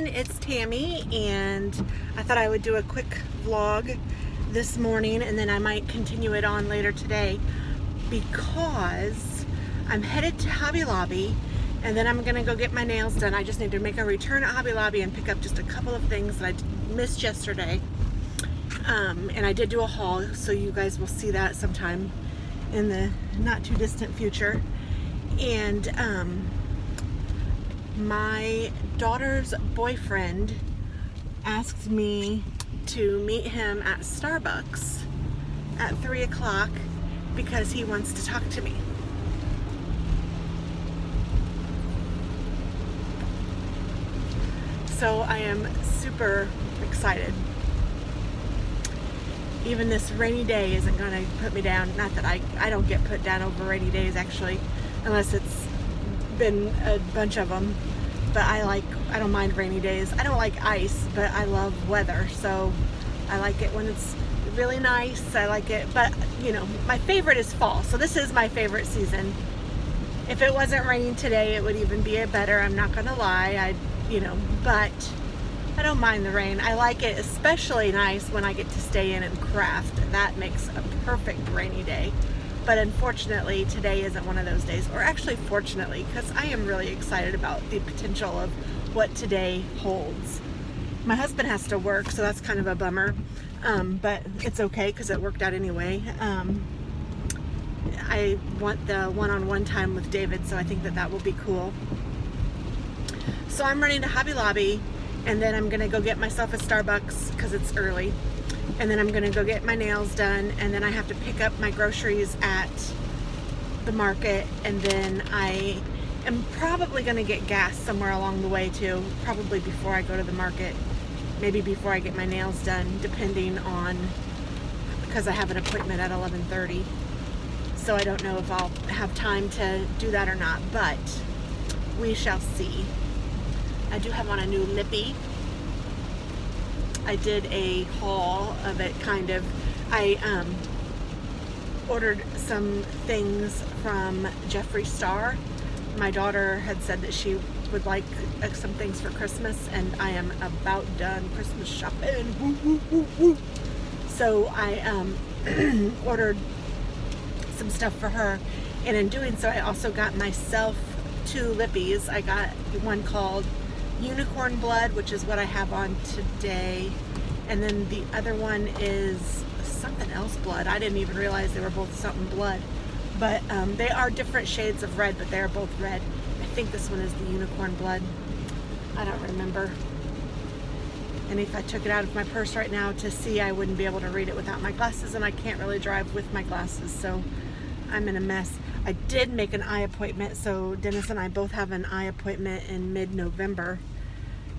everyone, it's Tammy, and I thought I would do a quick vlog this morning and then I might continue it on later today because I'm headed to Hobby Lobby and then I'm gonna go get my nails done. I just need to make a return at Hobby Lobby and pick up just a couple of things that I missed yesterday. And I did do a haul, so you guys will see that sometime in the not too distant future. And my daughter's boyfriend asked me to meet him at Starbucks at 3 o'clock because he wants to talk to me. So I am super excited. Even this rainy day isn't going to put me down. Not that I don't get put down over rainy days, actually, unless it's been a bunch of them. But I don't mind rainy days. I don't like ice, but I love weather, so I like it when it's really nice. I like it, but you know, my favorite is fall, so this is my favorite season. If it wasn't raining today, it would even be better. I'm not gonna lie. But I don't mind the rain. I like it especially nice when I get to stay in and craft. That makes a perfect rainy day. But unfortunately, today isn't one of those days. Or actually, fortunately, because I am really excited about the potential of what today holds. My husband has to work, so that's kind of a bummer. But it's okay because it worked out anyway. I want the one-on-one time with David, so I think that will be cool. So I'm running to Hobby Lobby, and then I'm gonna go get myself a Starbucks because it's early. And then I'm gonna go get my nails done, and then I have to pick up my groceries at the market, and then I am probably gonna get gas somewhere along the way too, probably before I go to the market, maybe before I get my nails done, depending on, because I have an appointment at 11:30. So I don't know if I'll have time to do that or not, but we shall see. I do have on a new lippy. I did a haul of it, kind of. I ordered some things from Jeffree Star. My daughter had said that she would like some things for Christmas, and I am about done Christmas shopping. Woo, woo, woo, woo. So I ordered some stuff for her, and in doing so I also got myself 2 lippies. I got one called Unicorn Blood, which is what I have on today, and then the other one is something else blood. I didn't even realize they were both something blood, but they are different shades of red, but they are both red. I think this one is the Unicorn Blood. I don't remember, and if I took it out of my purse right now to see, I wouldn't be able to read it without my glasses, and I can't really drive with my glasses, so I'm in a mess. I did make an eye appointment, so Dennis and I both have an eye appointment in mid-November,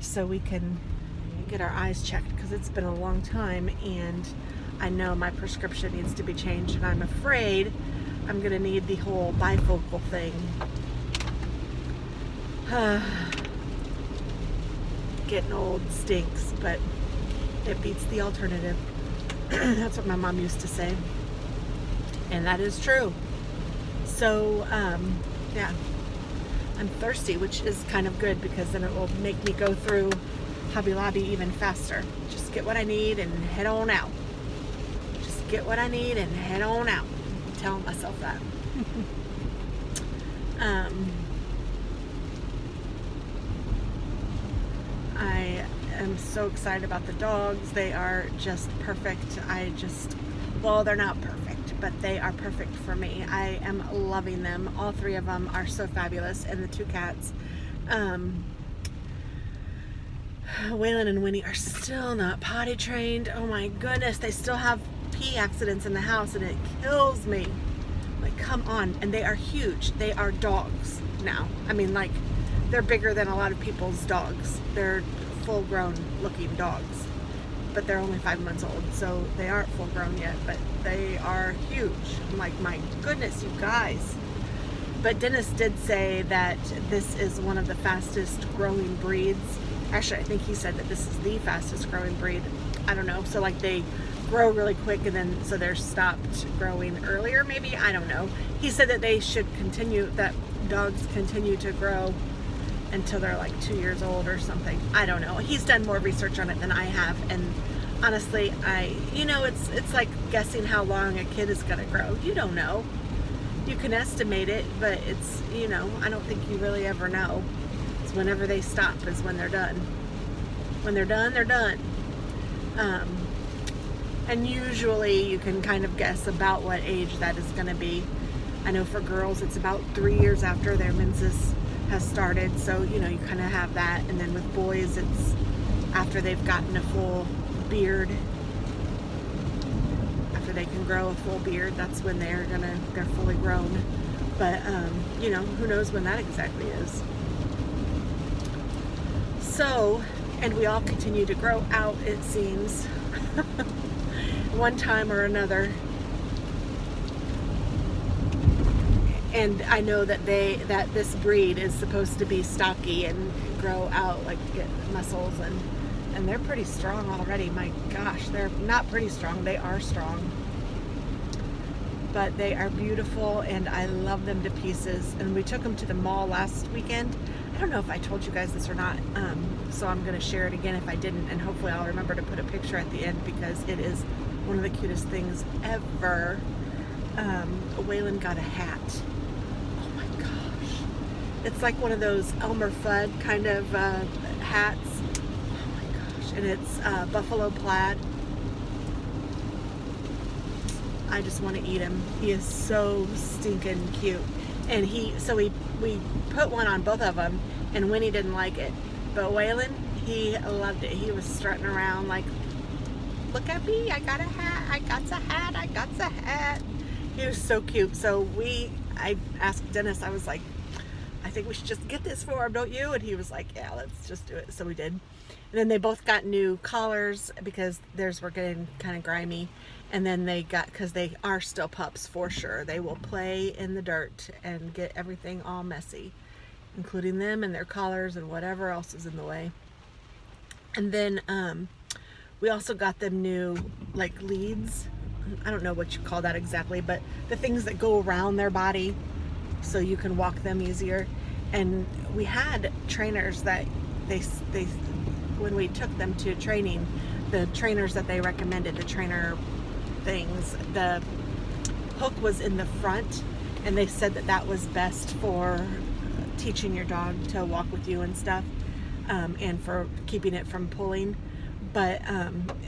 so we can get our eyes checked, because it's been a long time, and I know my prescription needs to be changed, and I'm afraid I'm gonna need the whole bifocal thing. Getting old stinks, but it beats the alternative. That's what my mom used to say, and that is true. So yeah, I'm thirsty, which is kind of good because then it will make me go through Hobby Lobby even faster. Just get what I need and head on out. Just get what I need and head on out. I'm telling myself that. I am so excited about the dogs. They are just perfect. Well, they're not perfect, but they are perfect for me. I am loving them. All 3 of them are so fabulous, and the 2 cats. Waylon and Winnie are still not potty trained. Oh my goodness, they still have pee accidents in the house, and it kills me. Like, come on. And they are huge. They are dogs now. I mean, like, they're bigger than a lot of people's dogs. They're full-grown looking dogs, but they're only 5 months old, so they aren't full grown yet, but they are huge. I'm like, my goodness, you guys. But Dennis did say that this is one of the fastest growing breeds. Actually, I think he said that this is the fastest growing breed. I don't know. So like they grow really quick, and then so they're stopped growing earlier, maybe. I don't know. He said that they should continue, that dogs continue to grow until they're like 2 years old or something. I don't know. He's done more research on it than I have, and honestly, it's like guessing how long a kid is gonna grow. You don't know. You can estimate it, but it's, I don't think you really ever know. It's whenever they stop is when they're done. When they're done, they're done. And usually you can kind of guess about what age that is going to be. I know for girls it's about 3 years after their menses has started, so you kind of have that. And then with boys it's after they've gotten a full beard. After they can grow a full beard, that's when they're fully grown. But who knows when that exactly is. So, and we all continue to grow out, it seems. One time or another. And I know that this breed is supposed to be stocky and grow out, like get muscles, and they're pretty strong already. My gosh, they're not pretty strong, they are strong. But they are beautiful and I love them to pieces. And we took them to the mall last weekend. I don't know if I told you guys this or not, so I'm going to share it again if I didn't, and hopefully I'll remember to put a picture at the end because it is one of the cutest things ever. Waylon got a hat. Oh my gosh. It's like one of those Elmer Fudd kind of hats. Oh my gosh. And it's buffalo plaid. I just want to eat him. He is so stinking cute. And we put one on both of them, and Winnie didn't like it. But Waylon, he loved it. He was strutting around like, look at me, I got a hat, I got a hat, I got a hat. He was so cute. So I asked Dennis, I was like, I think we should just get this for him, don't you? And he was like, yeah, let's just do it. So we did. And then they both got new collars because theirs were getting kind of grimy. And then because they are still pups for sure, they will play in the dirt and get everything all messy, including them and their collars and whatever else is in the way. And then we also got them new like leads. I don't know what you call that exactly, but the things that go around their body so you can walk them easier. And we had trainers that they when we took them to training, the trainers that they recommended, the trainer things, the hook was in the front, and they said that was best for teaching your dog to walk with you and stuff, and for keeping it from pulling. But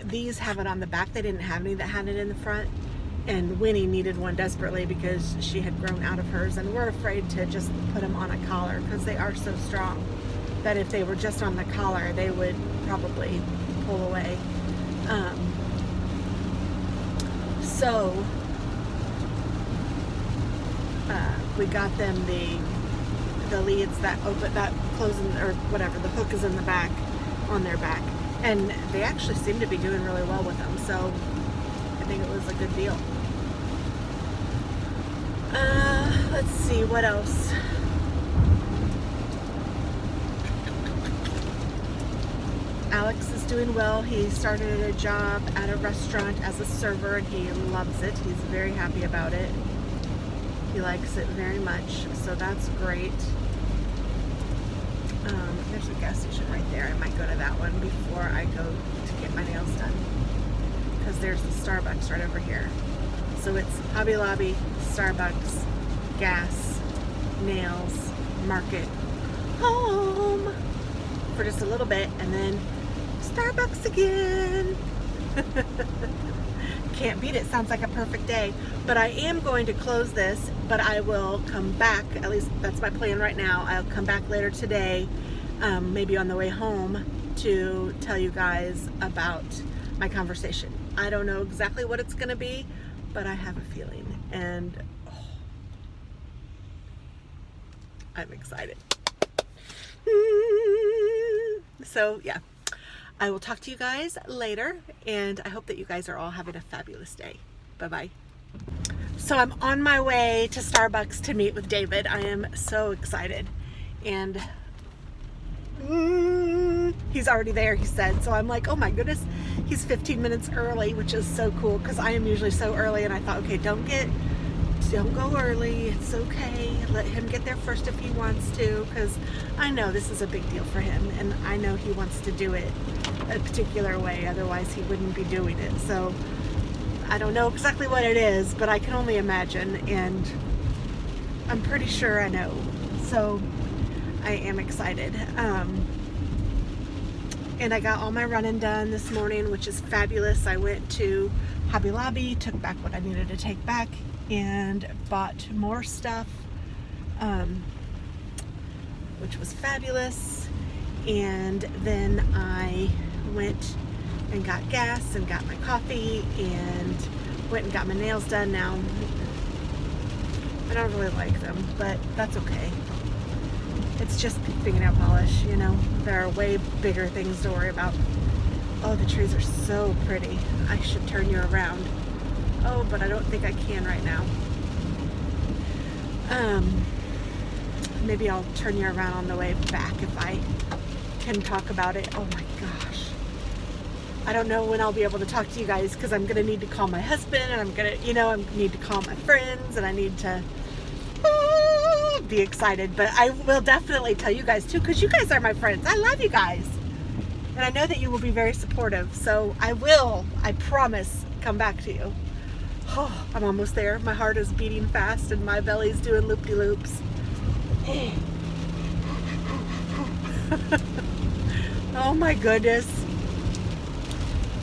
these have it on the back. They didn't have any that had it in the front, and Winnie needed one desperately because she had grown out of hers, and we're afraid to just put them on a collar because they are so strong that if they were just on the collar they would probably pull away. So we got them the leads that open, that close, or whatever, the hook is in the back, on their back, and they actually seem to be doing really well with them, so I think it was a good deal. Let's see, what else? Alex is doing well. He started a job at a restaurant as a server and he loves it. He's very happy about it. He likes it very much, so that's great. There's a gas station right there. I might go to that one before I go to get my nails done, because there's the Starbucks right over here. So it's Hobby Lobby, Starbucks, gas, nails, market, home for just a little bit, and then Starbucks again. Can't beat it. Sounds like a perfect day. But I am going to close this, but I will come back, at least that's my plan right now. I'll come back later today, maybe on the way home, to tell you guys about my conversation. I don't know exactly what it's going to be, but I have a feeling, and I'm excited. So yeah, I will talk to you guys later, and I hope that you guys are all having a fabulous day. Bye-bye. So I'm on my way to Starbucks to meet with David. I am so excited, and he's already there, he said. So I'm like, oh my goodness, he's 15 minutes early, which is so cool because I am usually so early, and I thought, okay, don't get don't go early. It's okay. Let him get there first if he wants to, because I know this is a big deal for him, and I know he wants to do it a particular way, otherwise he wouldn't be doing it. So I don't know exactly what it is, but I can only imagine, and I'm pretty sure I know. So I am excited. And I got all my running done this morning, which is fabulous. I went to Hobby Lobby, took back what I needed to take back, and bought more stuff, which was fabulous. And then I went and got gas and got my coffee and went and got my nails done. Now, I don't really like them, but that's okay. It's just fingernail polish, you know. There are way bigger things to worry about. Oh, the trees are so pretty. I should turn you around. Oh, but I don't think I can right now. Maybe I'll turn you around on the way back if I can talk about it. Oh my gosh. I don't know when I'll be able to talk to you guys, because I'm going to need to call my husband, and I'm going to, I need to call my friends, and I need to be excited. But I will definitely tell you guys too, because you guys are my friends. I love you guys. And I know that you will be very supportive. So I promise, come back to you. Oh, I'm almost there. My heart is beating fast and my belly's doing loop-de-loops. Oh my goodness.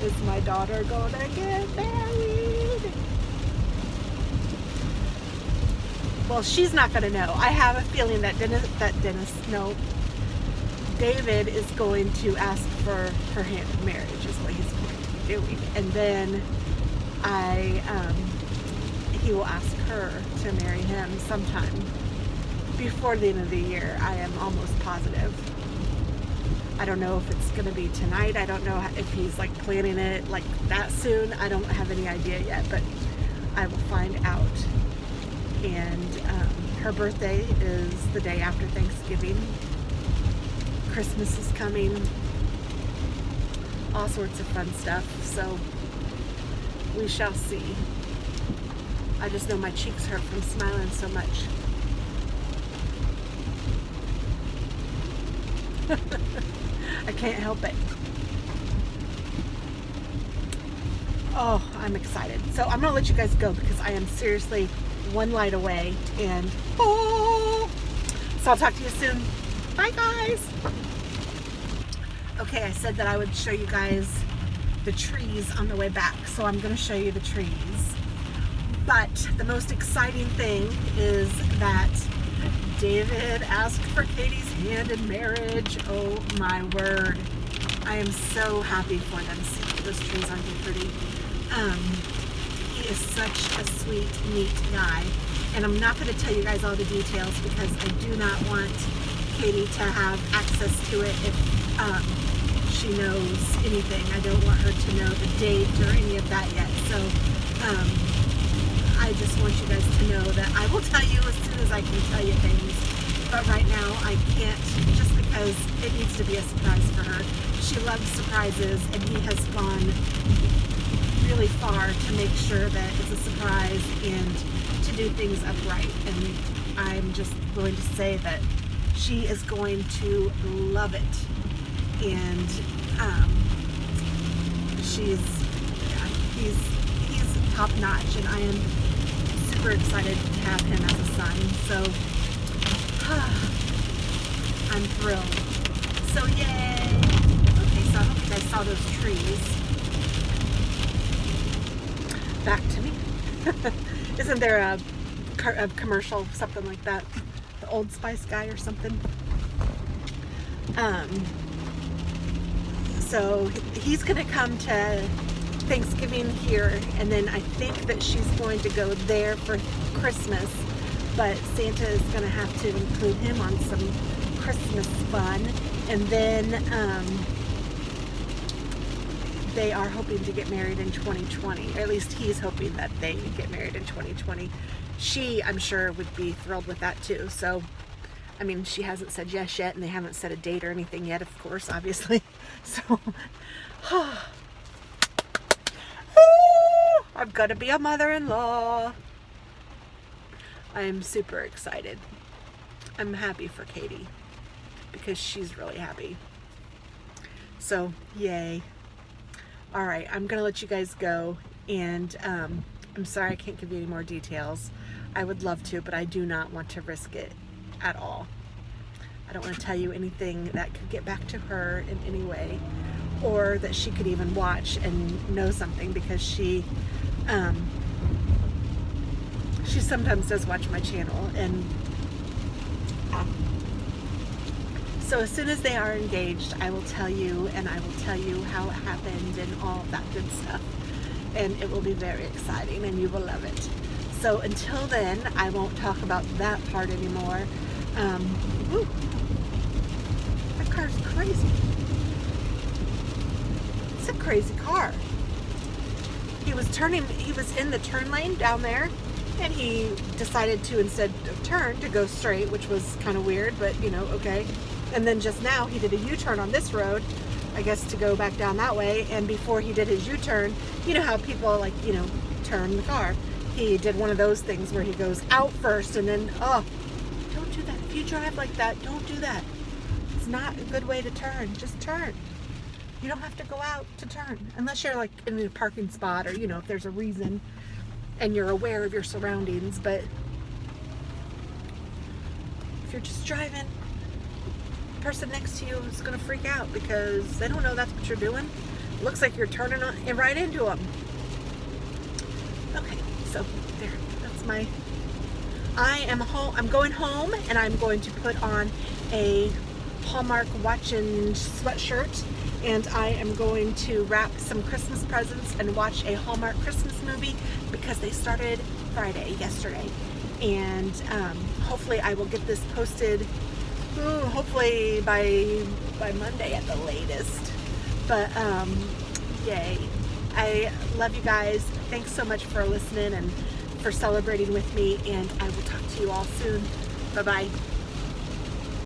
Is my daughter gonna get married? Well, she's not gonna know. I have a feeling that David is going to ask for her hand in marriage, is what he's going to be doing. And then he will ask her to marry him sometime before the end of the year. I am almost positive. I don't know if it's going to be tonight. I don't know if he's like planning it like that soon. I don't have any idea yet, but I will find out. And her birthday is the day after Thanksgiving. Christmas is coming. All sorts of fun stuff. So we shall see. I just know my cheeks hurt from smiling so much. I can't help it. Oh, I'm excited. So I'm gonna let you guys go because I am seriously one light away, and so I'll talk to you soon. Bye guys. Okay, I said that I would show you guys the trees on the way back, so I'm gonna show you the trees. But the most exciting thing is that David asked for Katie's hand in marriage. Oh my word. I am so happy for them. See, those trees aren't they pretty? He is such a sweet, neat guy. And I'm not going to tell you guys all the details because I do not want Katie to have access to it if she knows anything. I don't want her to know the date or any of that yet. So I just want you guys to know that I will tell you as soon as I can tell you things. But right now I can't, just because it needs to be a surprise for her. She loves surprises, and he has gone really far to make sure that it's a surprise and to do things upright. And I'm just going to say that she is going to love it. And he's top notch, and I am super excited to have him as a son. So I'm thrilled. So yay! Okay, so I hope you guys saw those trees. Back to me. Isn't there a commercial, something like that? The Old Spice guy or something? So he's gonna come to Thanksgiving here, and then I think that she's going to go there for Christmas, but Santa is gonna have to include him on some Christmas fun. And then they are hoping to get married in 2020, or at least he's hoping that they get married in 2020. She, I'm sure, would be thrilled with that too. So I mean, she hasn't said yes yet, and they haven't set a date or anything yet, of course, obviously. So I'm gonna be a mother-in-law. I am super excited. I'm happy for Katie because she's really happy. So, yay. All right, I'm going to let you guys go, and I'm sorry I can't give you any more details. I would love to, but I do not want to risk it at all. I don't want to tell you anything that could get back to her in any way, or that she could even watch and know something, because she sometimes does watch my channel, and so as soon as they are engaged, I will tell you, and I will tell you how it happened and all that good stuff, and it will be very exciting, and you will love it. So until then, I won't talk about that part anymore. Ooh, that car's crazy. It's a crazy car. He was in the turn lane down there, and he decided to, instead of turn, to go straight, which was kind of weird, but you know, okay. And then just now he did a U-turn on this road, I guess to go back down that way, and before he did his U-turn, you know how people like, you know, turn the car. He did one of those things where he goes out first and then, oh, don't do that. If you drive like that, don't do that. It's not a good way to turn. Just turn. You don't have to go out to turn unless you're like in a parking spot, or, you know, if there's a reason and you're aware of your surroundings. But if you're just driving, the person next to you is going to freak out because they don't know that's what you're doing. It looks like you're turning right into them. Okay, so there, that's my, I'm going home, and I'm going to put on a Hallmark watch and sweatshirt, and I am going to wrap some Christmas presents and watch a Hallmark Christmas movie, because they started yesterday, and hopefully I will get this posted, hopefully by Monday at the latest. But yay. I love you guys. Thanks so much for listening and for celebrating with me, and I will talk to you all soon. Bye-bye.